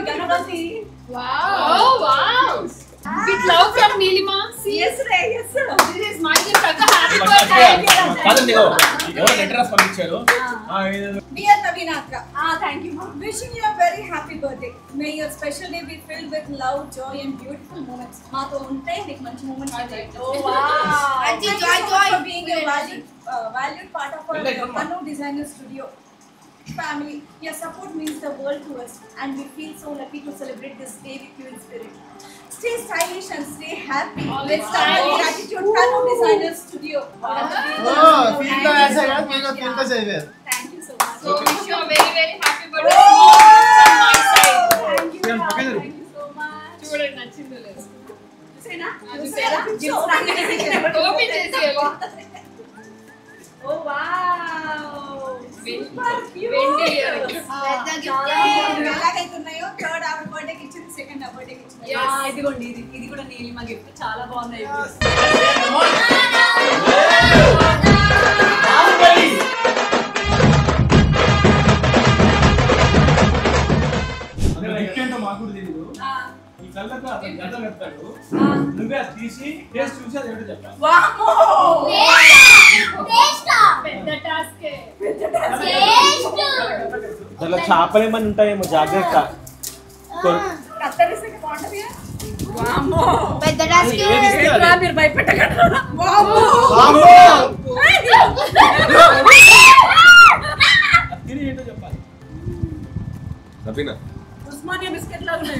S2: Ganapati.
S6: With love from Neelima.
S2: Yes, yes.
S6: This is my gift. Akka, happy birthday.
S5: కాదండి ఎవరు లెటర్ రాసి పంపించారు.
S3: Dear Navina Akka,
S2: thank you mom.
S3: wishing you a very happy birthday. May your special day be filled with love, joy and beautiful moments. మాతో ఉంటే నీకు మంచి moments ఉంటాయి.
S2: Oh wow.
S3: And joy for being a valued part of our Kanu Designer Studio family. Your support means the world to us and we feel so lucky to celebrate this day with you in spirit. Stay stylish and stay happy. Let's start with gratitude Kanu Designer Studio.
S2: Thank you so much.
S6: So wish you a very very happy birthday from my side.
S2: Thank you so much.
S6: చూడండి నచ్చిందో లేదు.
S2: చూసేనా?
S6: చూసేనా? ఓపెన్ చేసేయాలి.
S2: Oh wow. Super cute.
S6: వెండి ఇయర్.
S3: ఎలాగైతున్నాయో థర్డ్ అవర్ బర్త్డే కి ఇచ్చింది, సెకండ్ అవర్ బర్త్డే కి ఇచ్చింది.
S2: ఇదిగోండి ఇది కూడా నీలిమ గిఫ్ట్ చాలా బాగున్నాయి.
S8: గిఫ్ట్ ఏంటో మాకు కూడా తెలియదు. ఈ కళ్ళతో అతను గంట చెప్తాడు, నువ్వే అది తీసి టేస్ట్ చూసి అది ఏంటో చెప్పాలి.
S6: పెద్ద టాస్క్.
S8: దాంట్లో చేపలేమని ఉంటాయేమో, జాగ్రత్త.
S3: కత్తరిస్తే బాగుంటది.
S9: పెద్ద టాస్క్
S2: మీరు భయపెట్టగలరా?
S8: తిని ఏంటో చెప్పాలి.
S1: నవీనా
S2: ఉస్మానియా బిస్కెట్ లాగా ఉన్నాయి.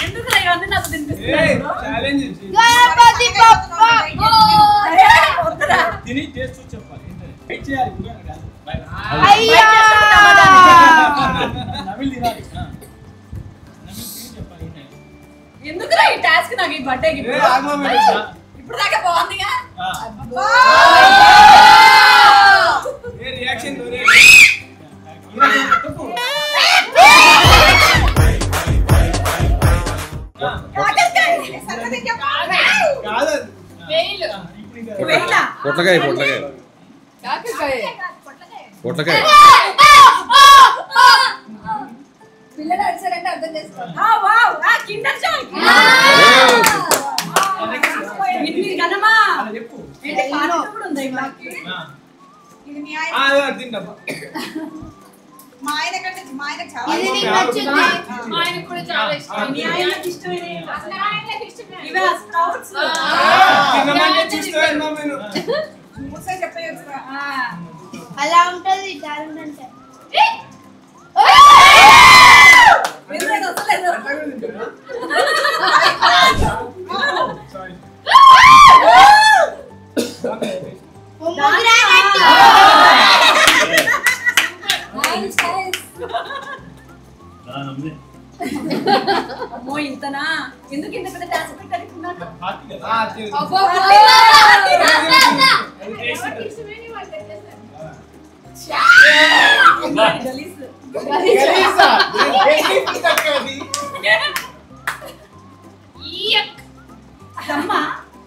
S2: ఎందుకు ఇవన్నీ నాకు తినిపిస్తున్నారు?
S8: ఛాలెంజ్
S9: గణపతి బప్పా
S8: తిని టేస్ట్ చూసి చెప్పాలి. వెయిట్ చేయాలి. ఇంకా కాదు. బై.
S9: అయ్యా
S8: నవిల్ తినాలి. నవిల్ తిని చెప్పాలి.
S2: ఎందుకురా ఈ టాస్క్ నాకు ఈ బర్త్డే గిఫ్ట్? ఇప్పుడు దాకా బాగుందిగా.
S8: ఏ రియాక్షన్ కాదు.
S6: వెయిల్.
S1: పొట్లకాయ
S6: కాకరకాయ.
S1: పొట్లకాయ
S3: పిల్లలు అడిచారంటే అర్థం చేసుకోవాలి.
S2: Wow Kinder Joy. ఇది గణమా
S8: అలా చెప్పు.
S2: అంటే పార్టీ కూడా ఉంది ఇవాకి.
S3: ఇది మీ ఆయన.
S8: తిండబ్బా.
S3: మా ఆయన కంటే మా ఆయన చాలా
S9: ఇది నీకు నచ్చింది.
S6: మా ఆయనకు కూడా చాలా ఇష్టం.
S2: మీ ఆయనకి ఇష్టమైనవి.
S6: అసలు ఆయనకి ఇష్టమే.
S2: ఇవే స్ప్రౌట్స్.
S8: తినమంటే చూస్తే నేను
S3: మూసే చెప్పేయొచ్చు.
S10: అలా ఉంటది టాలెంట్ అంటే
S9: అమ్మో ఇంతనా ఎందుకు ఇంత పెద్ద డాన్స్ పెట్టాలనుకున్నాను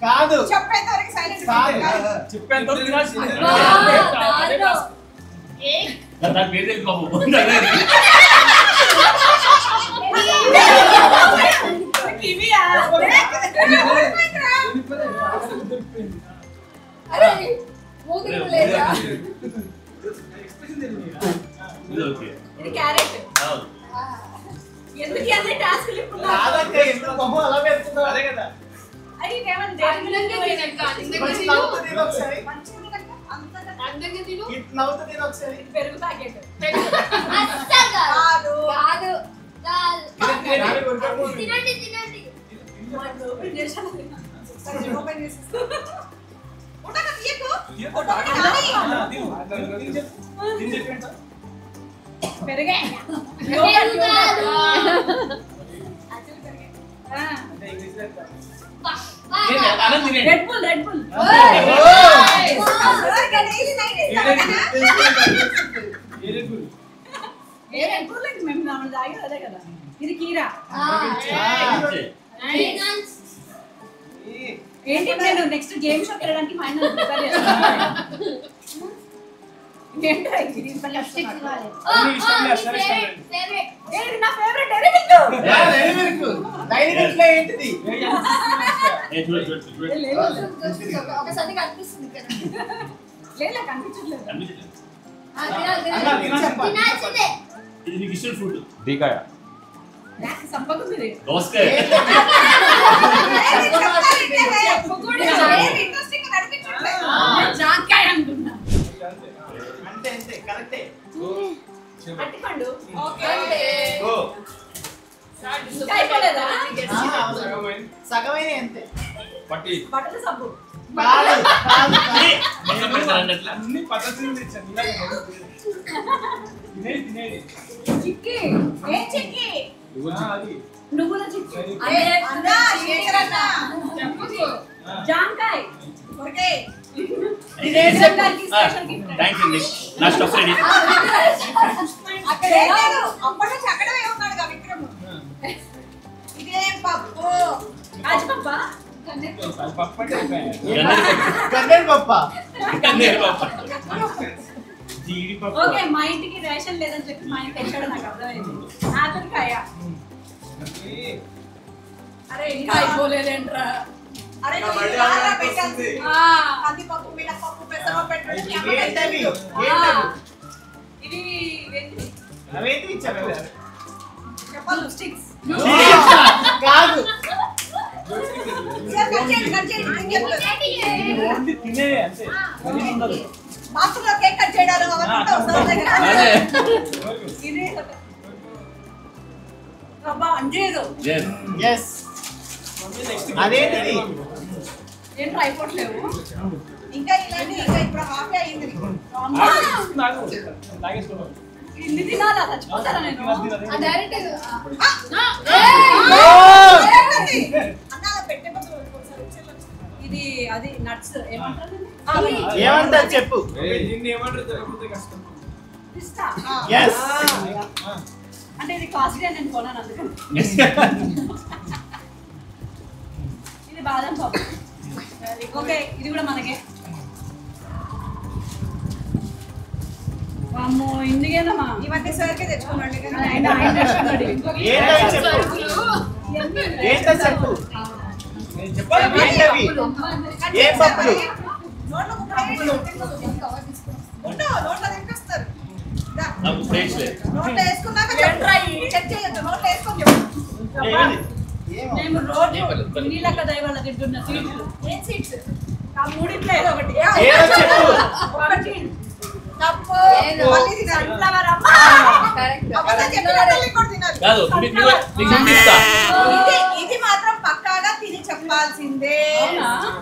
S8: కాదు
S3: చెప్పేంత వరకు సైలెంట్
S8: చెప్పేంత
S5: దాని పేరు తెలియదు బాబు
S9: క్యారెట్ ఎందుకు అన్ని టాస్క్లు
S8: అలా పెడుతున్నావు అదే కదా
S9: అది పెరుగు ప్యాకెట్
S10: తినండి తినండి
S3: ఓపెన్ చేసేస్తా ఉండక తీయకు
S9: పెరుగే Red Bull Red Bull Red Bull మేము నామలు తాగి అదే కదా ఇది కీరా ఏంటి నేను నెక్స్ట్ గేమ్ షోకి వెళ్ళడానికి మా ఆయన ప్రిపేర్ చేస్తాను నా ఫేవరెట్
S8: ఏంటిది
S10: ఒకసారి కనిపిస్తుంది
S9: లేదా కనిపించట్లేదు
S10: తినాల్సిందే
S5: ఇది నీకు ఇష్టం ఫుడ్
S1: బీకాయ
S9: నాకు సంపకుంది
S5: దోసకాయ
S9: జాంకాయ అనుకున్నా
S8: అంతే అంతే కరెక్టే
S9: అట్టిపండు
S8: గో
S9: అయిపోలేదా
S8: సగమైన అంతే
S1: పట్టి
S9: బట్టల సబ్బు
S5: మొత్తం పెడతారు అన్నట్లా
S8: అన్ని పద్ధతులు తెచ్చాను తినేది
S9: చిక్కి ఏ చిక్కి
S8: అది
S9: నువ్వుల చిక్కి
S3: అన్నా ఏంటన్నా
S9: జాంకాయ
S3: ఓకే
S5: థ్యాంక్స్ అండి నా స్టఫ్ రెడీ
S3: అక్కడ లేదు అప్పటి నుంచి అక్కడే ఉన్నాడు కదా విక్రమ్ ఇదేం పప్పు
S9: రాజపప్ప
S8: కన్నెల పప్ప
S5: జీడిపప్పు
S9: ఓకే మా ఇంటికి రేషన్ లేదని చెప్పి మా ఇంటికి ఎక్కడ నాకు అర్థమైంది ఆఖరికాయ అరే ఇంకా అయిపోలేదేంట్రా
S3: అరే
S8: నా బర్త్డే
S3: చాలా
S8: ఆర్డర్
S3: పెట్టాల్సి
S8: వస్తుంది.
S3: కందిపప్పు మినపప్పు పెసరపప్పు పెట్టండి
S8: ఏంటవి
S9: ఇది ఏంటి?
S8: అవేంటి ఇచ్చారు
S3: చెప్పాలి స్టిక్స్
S8: కాదు
S3: కట్ చేయండి
S8: ఓన్లీ తినే అంతే అది ఉండదు
S3: బాత్రూంలో కేక్ కట్ చేయడాలు అవన్నీ వస్తారు దగ్గర
S5: అదే
S9: ఇది అబ్బా అంజేదు
S8: yes అదేంటిది
S9: ఏంట్రా అయిపోవట్లేవు
S3: ఇంకా ఇలాంటి ఇంకా ఇప్పుడు హాఫ్ అయింది
S9: ఇన్ని తినాలా చచ్చిపోతారా నేను
S10: డైరెక్ట్
S3: అన్నాల పెట్టే బదులు ఒకసారి వచ్చేలా
S9: ఇది అది నట్స్ ఏమంటారు
S8: ఏమంటారు చెప్పు
S1: దీన్ని ఏమంటారు తెలియకపోతే కష్టం
S9: పిస్తా
S8: yes
S9: అంటే ఇది కాస్ట్లీ అని నేను కొన్నాను అందుకని ఇది బాదం పప్పు ఓకే ఇది కూడా మనకే అమ్మో ఇందుకేనమ్మా
S3: ఇవన్నీ సరికే తెచ్చుకున్నాడు కదా
S8: ఏంటవి చెప్పు ఏంటో చెప్పు ఏంటవి ఏ పప్పులు
S3: నోట్లో నోట్లో తినిపిస్తారు
S5: నాకు ప్లేట్స్ లేదు
S3: నోట్లో వేసుకున్నాక చెక్ చేయొద్దు నోట్లో వేసుకొని చెప్పు
S8: ఏమిటి?
S9: మేము రోజు నీళ్ళక్క దైవాల తింటున్న సీట్లు ఏం సీట్స్ ఆ మూడిట్లో ఏదో ఒకటి
S8: ఏదో చెప్పు
S9: ఒకటి
S3: తప్పు మళ్ళీ తినాలి. అబద్ధం చెప్పిన తల్లి కూడా తినాలి.
S5: కాదు మీకు చూపిస్తా.
S3: ఇది మాత్రం పక్కాగా తిని చెప్పాల్సిందే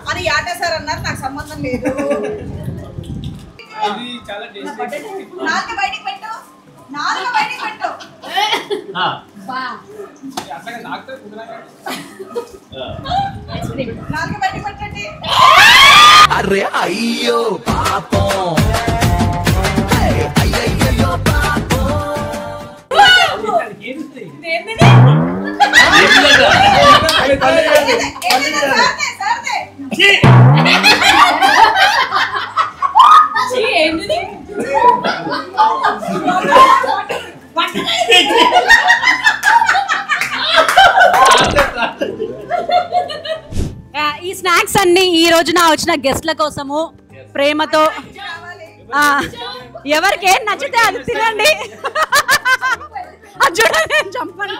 S3: అని యాటా సార్ అన్నారు. నాకు సంబంధం లేదు.
S8: ఇది చాలా టేస్టీ.
S3: నాలుగు బయటికి పెట్టు. నాలుగు బయటికి పెట్టు.
S8: అట్లాగే నాకుతో కుదరగా.
S3: నాలుగు బయటికి పెట్టండి.
S4: అరే అయ్యో పాపం అయ్యయ్యో పాపం
S9: ఈ స్నాక్స్ అన్ని ఈ రోజున వచ్చిన గెస్ట్ల కోసము ప్రేమతో ఎవరికి ఏం నచ్చితే అది తినండి. అది చూడండి చంపండి.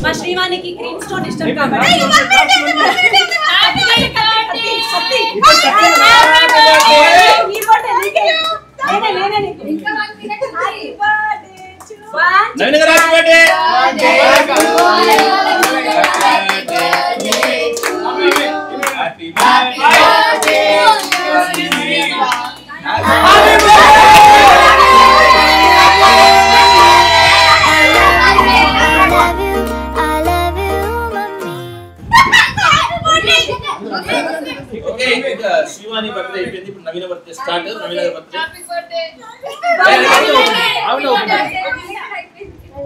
S9: మా శ్రీవానికి క్రీమ్ స్టోన్ ఇష్టం కాబట్టి
S5: Naveen garu happy birthday. Happy birthday. Okay Shivani birthday అయిపోయింది. ఇప్పుడు నవీన బర్త్డే స్టార్ట్. నవీన birthday. Happy birthday.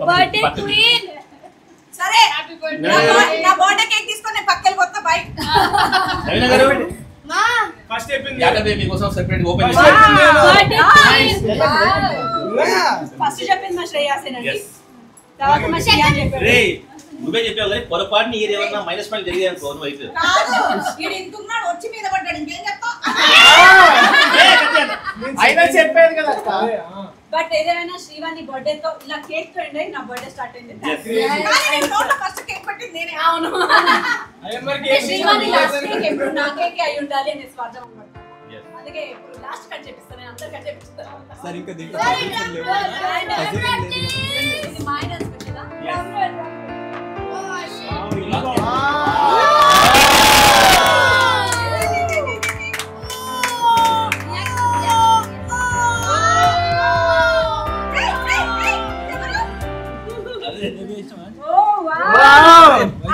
S10: Birthday queen.
S3: సరే నా బర్త్డే కేక్ తీసుకొని నేను పక్కకి పోతా. బై.
S5: నవీన గారు
S10: మా
S8: ఫస్ట్ అయిపోయింది.
S5: యాట బేబీ కోసం సెపరేట్ ఓపెన్ చేసి
S10: బర్త్డే క్వీన్.
S9: ఫస్ట్ చెప్పింది మా శ్రేయాసేనండి. తర్వాత మా శ్రేయా చెప్పాడు.
S5: రే నువ్వే చెప్పావు కానీ పొరపాటుని ఏది ఏమన్నా మైనస్ పాయింట్ జరిగే అనుకో నువ్వు అయితే.
S3: కాదు ఈడు ఇంతున్నాడు వచ్చి మీద పడ్డాడు. ఇంకేం చెప్తావు?
S8: అయినా చెప్పేది కదా అక్క.
S9: బట్ ఏదేమైనా శ్రీవాణి బర్త్డే తో ఇలా కేక్ తో ఎండ్ అయ్యి నా బర్త్డే స్టార్ట్ అయింది.
S3: కానీ నేను నోట్లో ఫస్ట్ కేక్ పట్టింది నేనే.
S9: అవును.
S8: అయ్యమ్మకి
S9: శ్రీవాణి లాస్ట్ కేక్ ఎప్పుడు నా కేక్ అయి ఉండాలి అనే స్వార్థం అన్నమాట. అందుకే లాస్ట్ కట్ చేపిస్తాను. నేను అందరు కట్ చేపిస్తాను.
S8: సరే ఇంకా దీంట్లో
S9: ఇది మైనస్ కదా.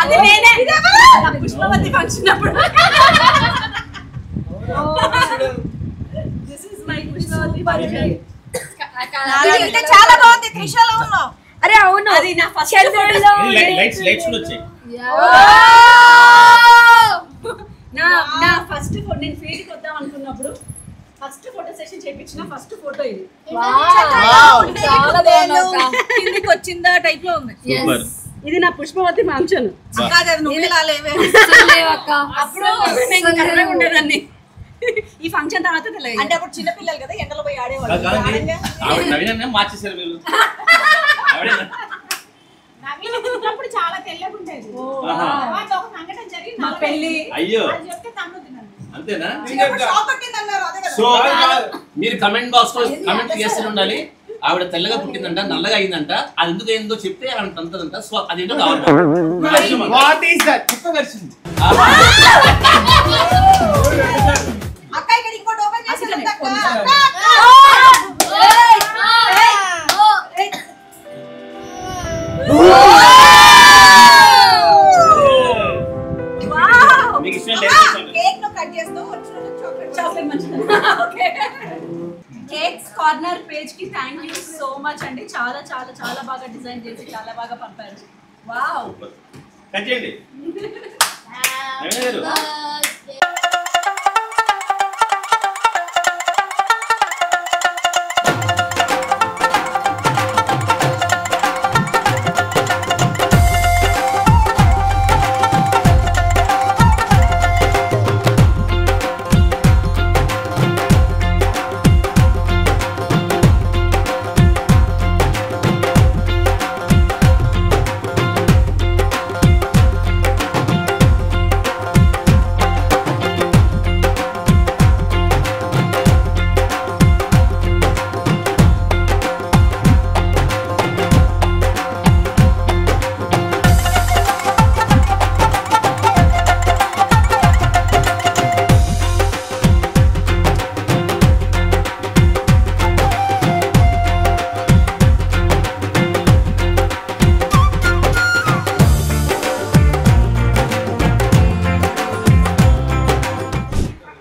S9: అది నేనే. పుష్పవతి ఫంక్షన్ అప్పుడు. దిస్ ఇస్ మై పుష్పవతి బర్త్డే.
S3: ఇది చాలా బాగుంది. త్రిషలో ఉన్నావు.
S10: అరే అవును
S9: అది నా ఫస్ట్
S5: లైట్స్ కూడా వచ్చాయి.
S9: నా ఫస్ట్ ఫోటో నేను ఫీల్డ్ కి వద్దాం అనుకున్నప్పుడు ఫస్ట్ ఫోటో సెషన్ చేపించిన ఫస్ట్ ఫోటో ఇది.
S10: చాలా బాగుంది.
S9: కిందికి వచ్చిందా టైప్ లో ఉంది.
S5: సూపర్.
S9: ఇది నా పుష్పవతి ఫంక్షన్.
S3: కాదు అది నువ్వు ఇలా లేవే.
S9: అప్పుడు నేను కర్రగా ఉండేదాన్ని. ఈ ఫంక్షన్ తర్వాత తెలియదు.
S3: అంటే అప్పుడు చిన్న పిల్లలు కదా ఎండలో పోయి ఆడేవాళ్ళు.
S5: కాదండి ఆవిడ నవీన మార్చేశారు వీళ్ళు.
S6: చిన్నప్పుడు చాలా తెల్లగా ఉండేది. తర్వాత ఒక సంఘటన జరిగింది.
S9: మా పెళ్లి
S5: అయ్యో
S6: అది చెప్తే తమ్ముడు తిన్నాను.
S5: అంతేనా?
S3: చిన్నప్పుడు షాక్ కొట్టింది అన్నారు. అదే కదా.
S5: సో మీరు కమెంట్ బాక్స్ లో కమెంట్ చేస్తూనే ఉండాలి. ఆవిడ తెల్లగా పుట్టిందంట, నల్లగా అయిందంట, అది ఎందుకు అయిందో చెప్తే ఆవిడ తంతదంట. సో అదేంటో కావాలి.
S8: What is that? చెప్పగలిసింది.
S3: అక్క ఇక్కడ ఇంకోటి ఓపెన్ చేసి అక్క.
S5: మీకు ఇష్టం లేదు.
S3: కేక్ ను కట్ చేస్తూ వచ్చిన చాక్లెట్
S9: మంచిది. ఓకే. కేక్స్ కార్నర్ పేజ్ కి థ్యాంక్ యూ సో మచ్ అండి. చాలా చాలా చాలా బాగా డిజైన్ చేసి చాలా బాగా పంపారు. వావ్.
S5: కట్ చేయండి. నవీన గారు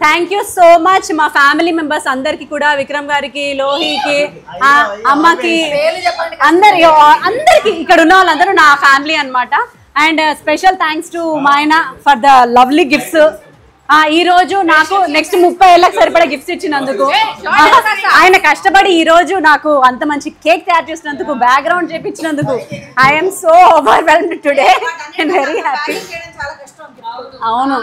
S2: థ్యాంక్ యూ సో మచ్ మా ఫ్యామిలీ మెంబర్స్ అందరికి కూడా, విక్రమ్ గారికి, లోహికి, అమ్మకి, అందరికి ఇక్కడ ఉన్న వాళ్ళందరూ నా ఫ్యామిలీ అన్నమాట. అండ్ స్పెషల్ థ్యాంక్స్ టు మా ఆయన ఫర్ ద లవ్లీ గిఫ్ట్స్. ఈ రోజు నాకు నెక్స్ట్ 30 ఏళ్ళకి సరిపడా గిఫ్ట్స్ ఇచ్చినందుకు, ఆయన కష్టపడి ఈ రోజు నాకు అంత మంచి కేక్ తయారు చేసినందుకు, బ్యాక్గ్రౌండ్ చేపించినందుకు I'm so overwhelmed today and very happy. అవును,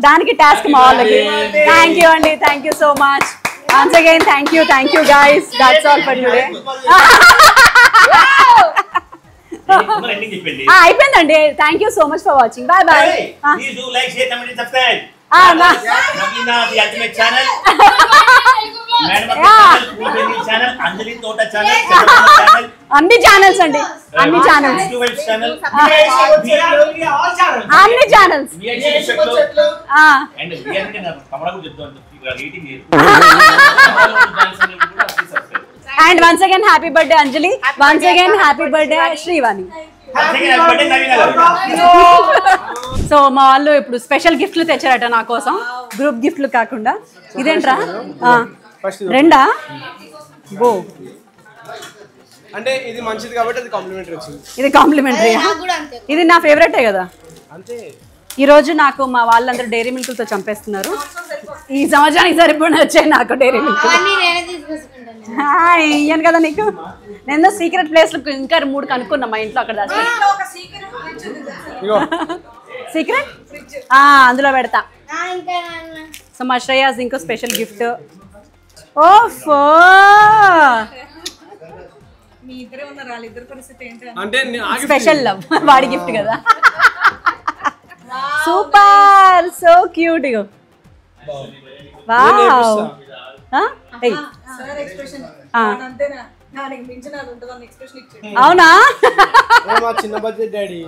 S2: దానికి టాస్క్ మా వాళ్ళకి. థ్యాంక్ యూ అండి, thank you so much once again. Thank you guys, that's all for today. అయిపోయిందండి. Thank you so much for watching. Bye bye.
S5: Please do like, share, comment, and subscribe. Navina, the ultimate channel. Madam channel, Anjali Tota channel, channel.
S2: అన్ని ఛానల్స్ అండి, అన్ని ఛానల్స్,
S5: channel.
S2: అన్ని channels.
S5: And we are going to Kamala Gujjot rating here.
S2: And once again happy birthday Anjali, once again happy birthday Shrivani. So మా వాళ్ళు ఇప్పుడు స్పెషల్ గిఫ్ట్లు తెచ్చారట నా కోసం, గ్రూప్ గిఫ్ట్లు కాకుండా. ఇదేంట్రా? రెండా? ఓ,
S1: అంటే ఇది మంచిది కాబట్టి అది కాంప్లిమెంటరీ వచ్చింది.
S2: ఇది కాంప్లిమెంటరీ. ఇది నా ఫేవరెటే కదా.
S1: అంతే.
S2: ఈ రోజు నాకు మా వాళ్ళందరూ డైరీ మిల్క్లతో చంపేస్తున్నారు. ఈ సంవత్సరానికి సరిపోయిన వచ్చాయి నాకు డైరీ మిల్క్. ఇయ్యాను కదా నీకు. నేను సీక్రెట్ ప్లేస్ ఇంకా 3 కనుక్కున్నా మా ఇంట్లో, అక్కడ దాచి. సీక్రెట్ అందులో పెడతా. సో మా శ్రేయాస్ ఇంకో స్పెషల్ గిఫ్ట్. ఓఫో, స్పెషల్ లవ్, వాడి గిఫ్ట్ కదా. Super, so cute. వావ్. అవునా?
S1: చిన్న బడ్జెట్ డాడీ.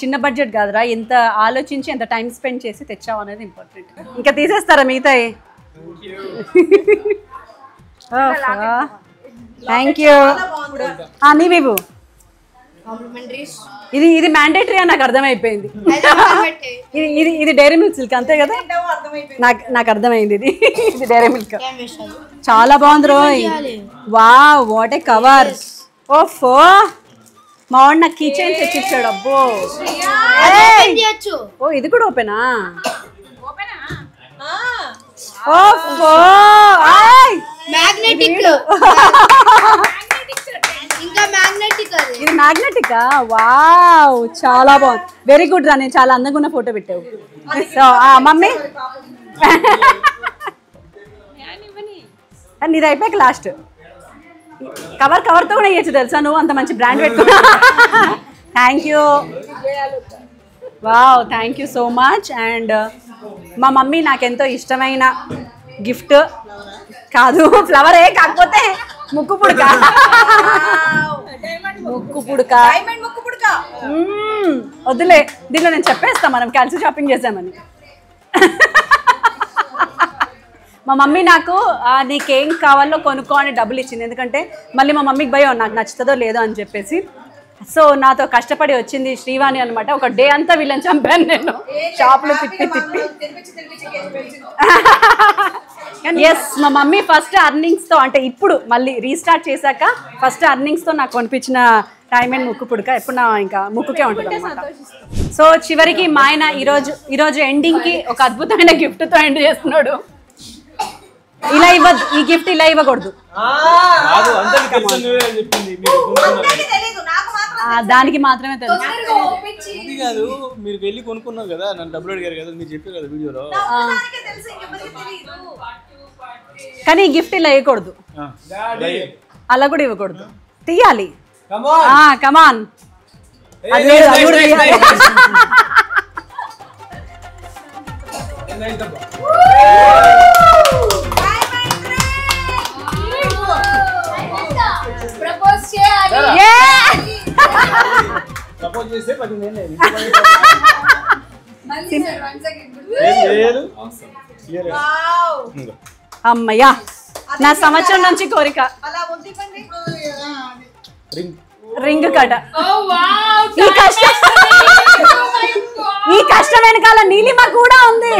S2: చిన్న బడ్జెట్ కాదురా, ఎంత ఆలోచించి ఎంత టైం స్పెండ్ చేసి తెచ్చావు అనేది ఇంపార్టెంట్. ఇంకా తీసేస్తారా మిగతా? Thank you. నీవు ఇది మ్యాండేటరీ అని నాకు అర్థమైపోయింది. ఇది డైరీ మిల్క్ సిల్క్ అంతే కదా? నాకు అర్థమైంది. ఇది డైరీ మిల్క్. చాలా బాగుంది రోయ్. Wow, what a cover. ఓఫో, మా వాడు నాకు కీ చైన్ తెచ్చిచ్చాడు. అబ్బో, ఓ ఇది కూడా ఓపెనా? ఓఫో, ఇది మ్యాగ్నెటికా? వావ్, చాలా బాగుంది. వెరీ గుడ్ రా, నేను చాలా అందంగా ఉన్న ఫోటో పెట్టావు. సో మమ్మీ నీది అయిపోయాక లాస్ట్ కవర్తో కూడా వేయచ్చు తెలుసా, నువ్వు అంత మంచి బ్రాండ్ పెట్టుకున్నా. Thank you. Wow, thank you so much. And మా మమ్మీ నాకెంతో ఇష్టమైన గిఫ్ట్ కాదు, ఫ్లవరే, కాకపోతే ముక్కు పుడక. ముక్కు పుడక వద్దులే, దీనిలో నేను చెప్పేస్తా మనం కలిసి షాపింగ్ చేసామని. మా మమ్మీ నాకు నీకేం కావాలో కొనుక్కో అని డబ్బులు ఇచ్చింది. ఎందుకంటే మళ్ళీ మా మమ్మీకి భయం నాకు నచ్చుతుందో లేదో అని చెప్పేసి. సో నాతో కష్టపడి వచ్చింది శ్రీవాణి అనమాట. ఒక డే అంతా వీళ్ళని చంపాను నేను, షాప్లో తిప్పి. ఎస్, మా మమ్మీ ఫస్ట్ అర్నింగ్స్తో, అంటే ఇప్పుడు మళ్ళీ రీస్టార్ట్ చేశాక ఫస్ట్ అర్నింగ్స్తో నాకు కొనిపించిన డైమండ్ ముక్కు పుడక ఎప్పుడు నా ఇంకా ముక్కుకే ఉంటుంది అనమాట. సో చివరికి మా ఆయన ఈరోజు ఎండింగ్కి ఒక అద్భుతమైన గిఫ్ట్తో ఎండ్ చేస్తున్నాడు. ఇలా ఇవ్వద్దు, ఈ గిఫ్ట్ ఇలా ఇవ్వకూడదు. దానికి మాత్రమే తెలుసు.
S8: మీరు వెళ్ళి కొనుక్కున్నారు కదా, నన్ను డబ్బులు అడిగారు కదా, మీరు చెప్పారు కదా వీడియోలో.
S2: కానీ ఈ గిఫ్ట్ ఇలా ఇవ్వకూడదు, అలా కూడా ఇవ్వకూడదు, తీయాలి. కమాన్, అమ్మయ్యా, నా సంవత్సరం నుంచి కోరిక రింగ్ కట. ఈ కష్టం వెనకాల నీలిమ కూడా ఉంది.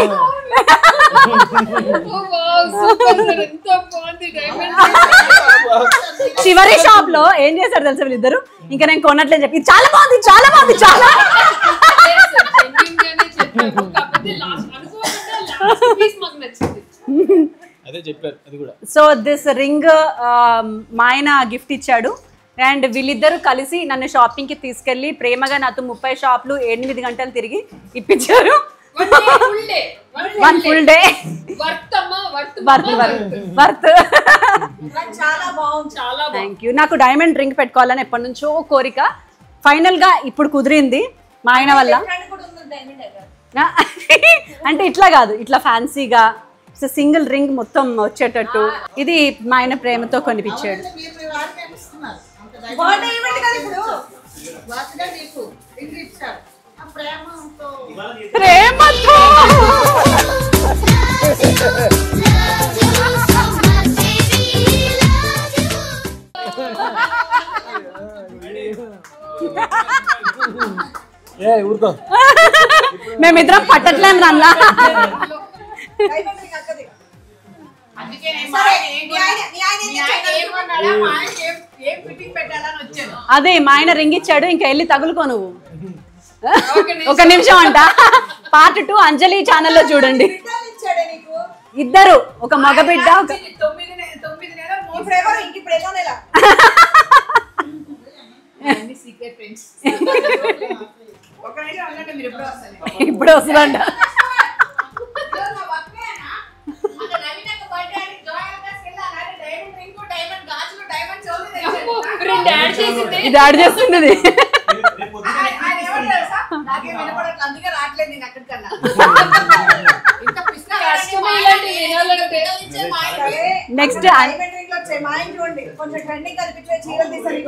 S2: చివరి షాప్ లో ఏం చేశారు తెలుసా వీళ్ళిద్దరు, ఇంకా నేను కొనట్లేదు చెప్పి చాలా బాగుంది చాలా బాగుంది చాలా.
S8: అదే చెప్పారు అది కూడా.
S2: సో దిస్ రింగ్ మా ఆయన గిఫ్ట్ ఇచ్చాడు అండ్ వీళ్ళిద్దరూ కలిసి నన్ను షాపింగ్ కి తీసుకెళ్లి ప్రేమగా నాతో 30 షాపులు 8 గంటలు తిరిగి ఇప్పించారు. One full day worth.
S3: చాలా బాగుంది.
S6: చాలా
S2: థ్యాంక్ యూ. నాకు డైమండ్ రింగ్ పెట్టుకోవాలని ఎప్పటి నుంచో కోరిక, ఫైనల్ గా ఇప్పుడు కుదిరింది మా ఆయన వల్ల. అంటే ఇట్లా కాదు, ఇట్లా ఫ్యాన్సీగా సింగిల్ రింగ్ మొత్తం వచ్చేటట్టు. ఇది మా ఆయన ప్రేమతో కొనిపించాడు.
S3: బర్త్డే ఈవెంట్ కదా ఇప్పుడు, బర్త్డే నీకు రింగ్ ఇచ్చాడు ప్రేమతో.
S2: ప్రేమతో
S8: ఊరుకో.
S2: మేమిద్దరం పట్టట్లేం రన్నా. అదే మా ఆయన రింగ్ ఇచ్చాడు, ఇంకా వెళ్ళి తగులుకో నువ్వు. ఒక నిమిషం అంట. పార్ట్ 2 అంజలి ఛానల్లో చూడండి. ఇద్దరు, ఒక మగబిడ్డ ఒక ఇప్పుడు వస్తుందంట. ఇది యాడ్ చేస్తుంది. నెక్స్ట్
S3: కొంచెం ట్రెండింగ్ కల్పించే చీరలు తీసారు.